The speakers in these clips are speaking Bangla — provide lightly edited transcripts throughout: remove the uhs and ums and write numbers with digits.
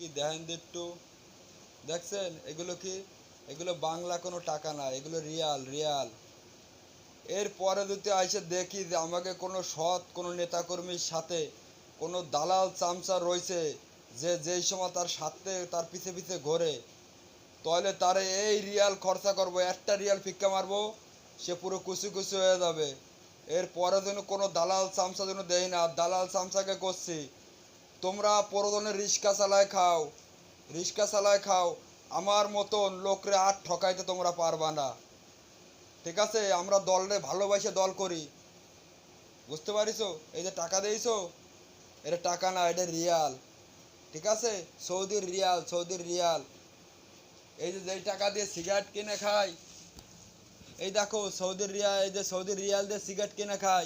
কি দেখেন একটু, দেখছেন এগুলো কি? এগুলো বাংলা কোনো টাকা না, এগুলো রিয়াল রিয়াল। এরপরে যদি আইসে দেখি যে আমাকে কোনো সৎ কোনো নেতাকর্মীর সাথে কোনো দালাল চামচা রয়েছে, যে যেই সময় তার সাথে তার পিছে পিছে ঘোরে, তাহলে তারে এই রিয়াল খরচা করব, একটা রিয়াল ফিক্কা মারবো, সে পুরো কুচি কুচি হয়ে যাবে। এরপরে যেন কোনো দালাল চামচা যেন দেয় না, দালাল চামচাকে করছি। তোমরা প্রয়োজনে রিক্সা চালায় খাও, রিক্সা চালায় খাও, আমার মতন লোকরে আর ঠকাইতে তোমরা পারবা না। ঠিক আছে? আমরা দলরে ভালোবাসে দল করি, বুঝতে পারিছো? এই যে টাকা দিয়েছো, এটা টাকা না, এটা রিয়াল। ঠিক আছে? সৌদির রিয়াল, সৌদির রিয়াল। এই যে যেই টাকা দিয়ে সিগারেট কিনে খাই, এই দেখো সৌদির রিয়াল, এই যে সৌদির রিয়াল দিয়ে সিগারেট কিনে খাই,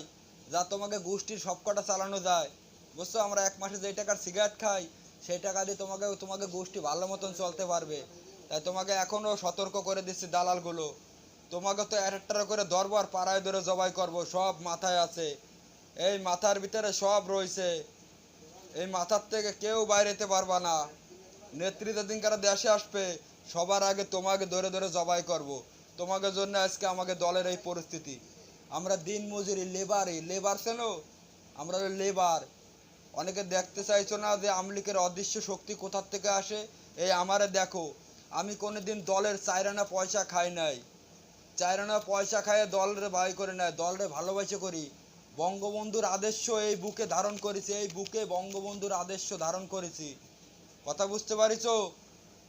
যা তোমাকে গোষ্ঠীর সবকটা চালানো যায়। বুঝছো? আমরা এক মাসে যেই টাকার সিগারেট খাই, সেই টাকা দিয়ে তোমাকে তোমাকে গোষ্ঠী ভালো মতন চলতে পারবে। তাই তোমাকে এখনো সতর্ক করে দিচ্ছি দালালগুলো, তোমাকে তো একটা করে ধরবো আর পাড়ায় ধরে জবাই করবো, সব মাথায় আছে। এই মাথার ভিতরে সব রয়েছে, এই মাথার থেকে কেউ বাইরেতে পারবা না। নেত্রী যেদিনকার দেশে আসবে, সবার আগে তোমাকে ধরে ধরে জবাই করব। তোমাকে জন্য আজকে আমাকে দলের এই পরিস্থিতি। আমরা দিন মজুরি, লেবারই লেবার চেনো? আমরা লেবার। অনেকে দেখতে চাইছো না যে আমলিকের অদৃশ্য শক্তি কোথার থেকে আসে? এই আমারে দেখো, আমি কোনোদিন দলের চাইরানা পয়সা খাই নাই। চাইরানা পয়সা খাইয়ে দলরে ভাই করে নেয়, দলরে ভালোবাসে করি। বঙ্গবন্ধুর আদর্শ এই বুকে ধারণ করেছি, এই বুকে বঙ্গবন্ধুর আদর্শ ধারণ করেছি। কথা বুঝতে পারিছো?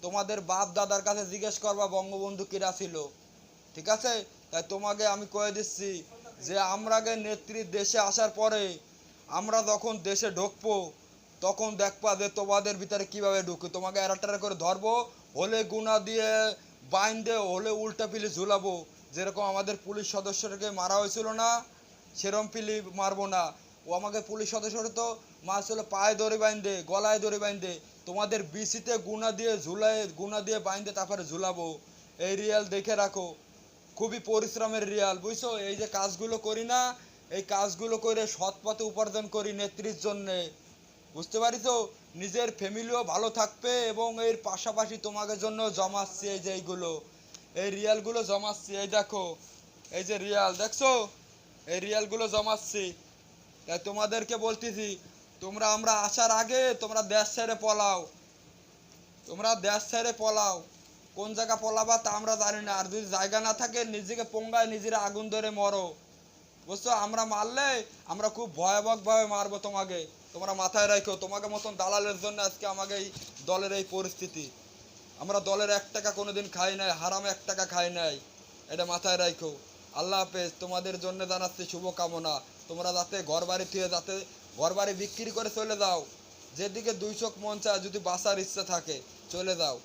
তোমাদের বাপ দাদার কাছে জিজ্ঞেস করবা বঙ্গবন্ধু কিরা ছিল। ঠিক আছে? তাই তোমাকে আমি কয়ে দিচ্ছি যে আমরা আগে নেত্রীর দেশে আসার পরে, আমরা যখন দেশে ঢুকবো, তখন দেখবা যে তোমাদের ভিতরে কিভাবে ঢুকে তোমাকে এরাটারা করে ধরবো, হলে গুনা দিয়ে বাইন্দে, হলে উল্টা পিলি ঝুলাবো। যেরকম আমাদের পুলিশ সদস্যটাকে মারা হয়েছিল না, সেরম পিলি মারবো না। ও আমাকে পুলিশ সদস্যরা তো মারছিল পায়ে দড়ি বাইন্দে, গলায় দড়ি বাইন্দে। তোমাদের বিসিতে গুনা দিয়ে ঝুলাই, গুনা দিয়ে বাইন্দে তারপরে ঝুলাবো। এই রিয়াল দেখে রাখো, খুবই পরিশ্রমের রিয়াল, বুঝছো? এই যে কাজগুলো করি না, এই কাজগুলো করে সৎ পথে উপার্জন করি নেত্রীর জন্যে। বুঝতে পারিছো? নিজের ফ্যামিলিও ভালো থাকবে এবং এর পাশাপাশি তোমাদের জন্য জমাচ্ছি এই যে এইগুলো, এই রিয়ালগুলো জমাচ্ছি। এই দেখো, এই যে রিয়াল দেখছো, এই রিয়ালগুলো জমাচ্ছি। তাই তোমাদেরকে বলতেছি, তোমরা আমরা আসার আগে তোমরা দেশ ছেড়ে পলাও, তোমরা দেশ ছেড়ে পলাও। কোন জায়গা পলাবা তা আমরা জানি না, আর যদি জায়গা না থাকে নিজেকে পোঙ্গায় নিজেরা আগুন ধরে মরো। বুঝছো? আমরা মারলে আমরা খুব ভয়াবহভাবে মারবো তোমাকে, তোমরা মাথায় রাখো। তোমাকে মতন দালালের জন্য আজকে আমাকে এই দলের এই পরিস্থিতি। আমরা দলের 1 টাকা কোনোদিন খাই নাই, হারাম 1 টাকা খাই নাই, এটা মাথায় রাখো। আল্লাহ হাফেজ। তোমাদের জন্য জানাচ্ছি শুভকামনা। তোমরা যাতে ঘর বাড়ি থেকে যাতে ঘর বাড়ি বিক্রি করে চলে যাও, যেদিকে 2 চোখ মন চায়, যদি বাঁচার ইচ্ছা থাকে চলে যাও।